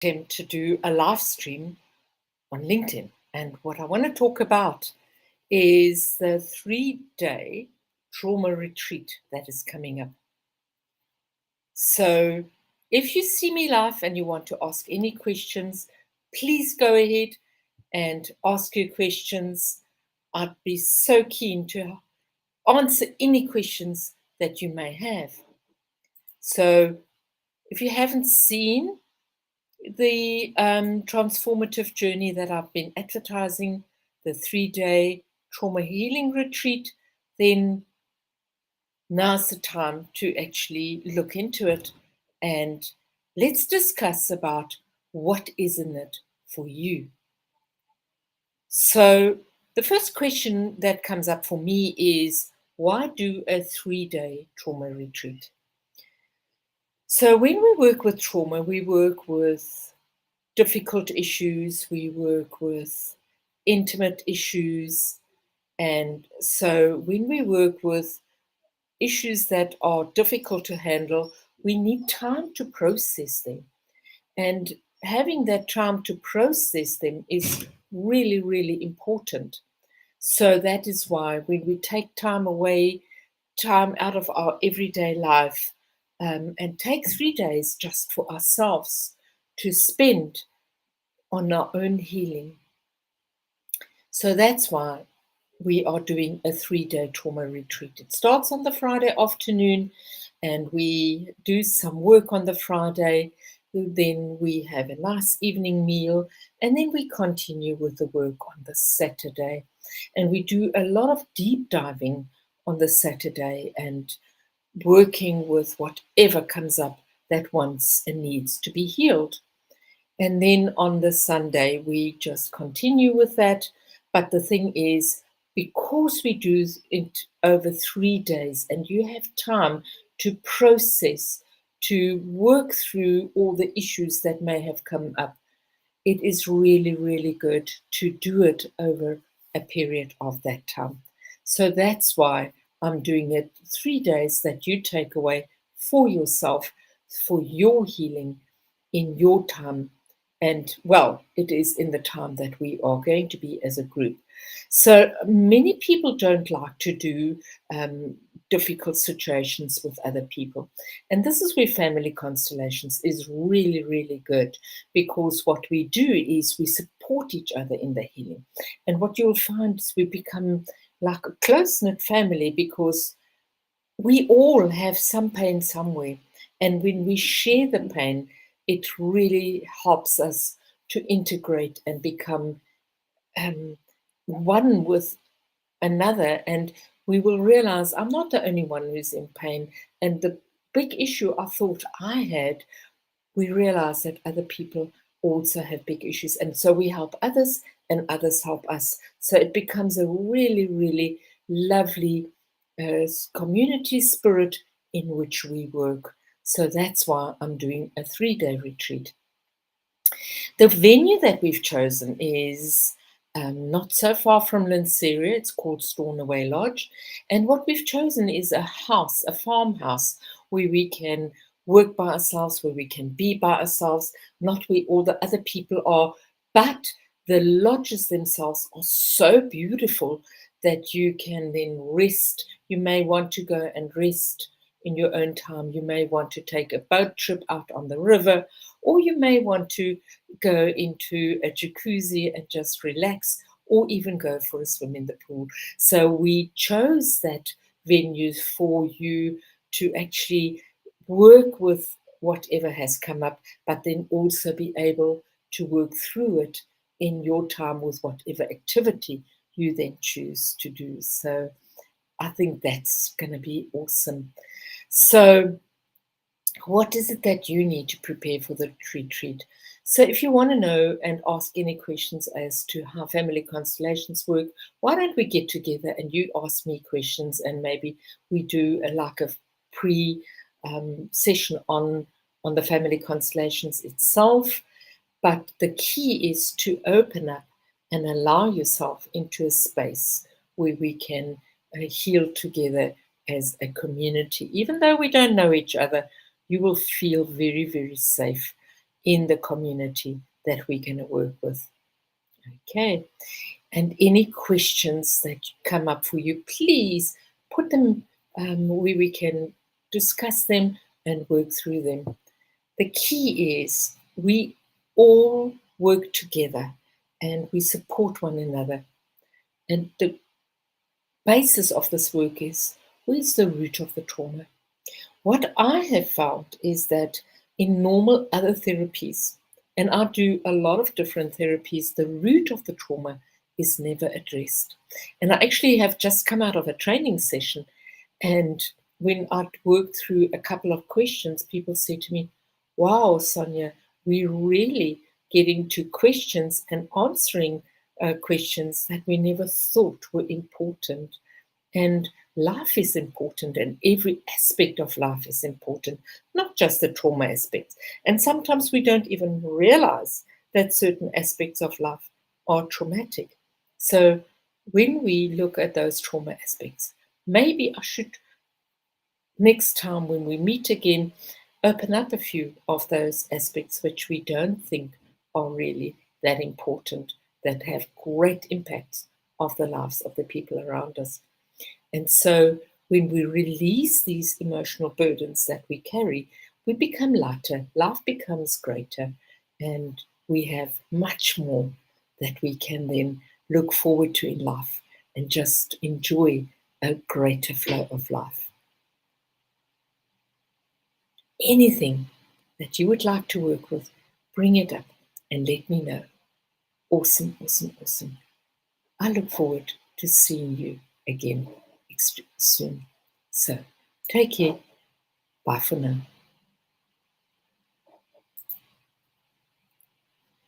attempt to do a live stream on LinkedIn. And what I want to talk about is the 3-day trauma retreat that is coming up. So if you see me live and you want to ask any questions, please go ahead and ask your questions. I'd be so keen to answer any questions that you may have. So if you haven't seen the transformative journey that I've been advertising, the 3-day trauma healing retreat, then now's the time to actually look into it, and let's discuss about what is in it for you. So the first question that comes up for me is, why do a 3-day trauma retreat? So when we work with trauma, we work with difficult issues, we work with intimate issues. And so when we work with issues that are difficult to handle, we need time to process them. And having that time to process them is really, really important. So that is why when we take time away, time out of our everyday life, and take 3 days just for ourselves to spend on our own healing. So that's why we are doing a 3-day trauma retreat. It starts on the Friday afternoon, and we do some work on the Friday. Then we have a nice evening meal, and then we continue with the work on the Saturday. And we do a lot of deep diving on the Saturday and working with whatever comes up that wants and needs to be healed. And then on the Sunday, we just continue with that. But the thing is, because we do it over 3 days and you have time to process, to work through all the issues that may have come up, it is really, really good to do it over a period of that time. So that's why I'm doing it 3 days that you take away for yourself, for your healing in your time. And well, it is in the time that we are going to be as a group. So many people don't like to do difficult situations with other people. And this is where family constellations is really, really good, because what we do is we support each other in the healing. And what you'll find is we become like a close-knit family, because we all have some pain somewhere. And when we share the pain, it really helps us to integrate and become one with another. And we will realize I'm not the only one who's in pain. And the big issue I thought I had, we realize that other people also have big issues. And so we help others and others help us. So it becomes a really, really lovely community spirit in which we work. So that's why I'm doing a 3-day retreat. The venue that we've chosen is not so far from Lanseria. It's called Stornoway Lodge. And what we've chosen is a house, a farmhouse, where we can work by ourselves, where we can be by ourselves, not where all the other people are. But the lodges themselves are so beautiful that you can then rest. You may want to go and rest in your own time. You may want to take a boat trip out on the river, or you may want to go into a jacuzzi and just relax, or even go for a swim in the pool. So we chose that venue for you to actually work with whatever has come up, but then also be able to work through it in your time with whatever activity you then choose to do. So I think that's going to be awesome. So what is it that you need to prepare for the retreat? So if you want to know and ask any questions as to how family constellations work, why don't we get together and you ask me questions, and maybe we do a pre session on the family constellations itself. But the key is to open up and allow yourself into a space where we can heal together as a community. Even though we don't know each other, you will feel very, very safe in the community that we're going to work with. Okay. And any questions that come up for you, please put them where we can discuss them and work through them. The key is we all work together and we support one another. And the basis of this work is, where's the root of the trauma? What I have found is that in normal other therapies, and I do a lot of different therapies, the root of the trauma is never addressed. And I actually have just come out of a training session, and when I'd worked through a couple of questions, people said to me, "Wow, Sonia, we're really getting to questions and answering questions that we never thought were important." And life is important, and every aspect of life is important, not just the trauma aspects. And sometimes we don't even realize that certain aspects of life are traumatic. So when we look at those trauma aspects, maybe I should, next time when we meet again, open up a few of those aspects which we don't think are really that important, that have great impacts of the lives of the people around us. And so when we release these emotional burdens that we carry, we become lighter, life becomes greater, and we have much more that we can then look forward to in life and just enjoy a greater flow of life. Anything that you would like to work with, bring it up and let me know. Awesome, awesome, awesome. I look forward to seeing you again soon. So take care. Bye for now.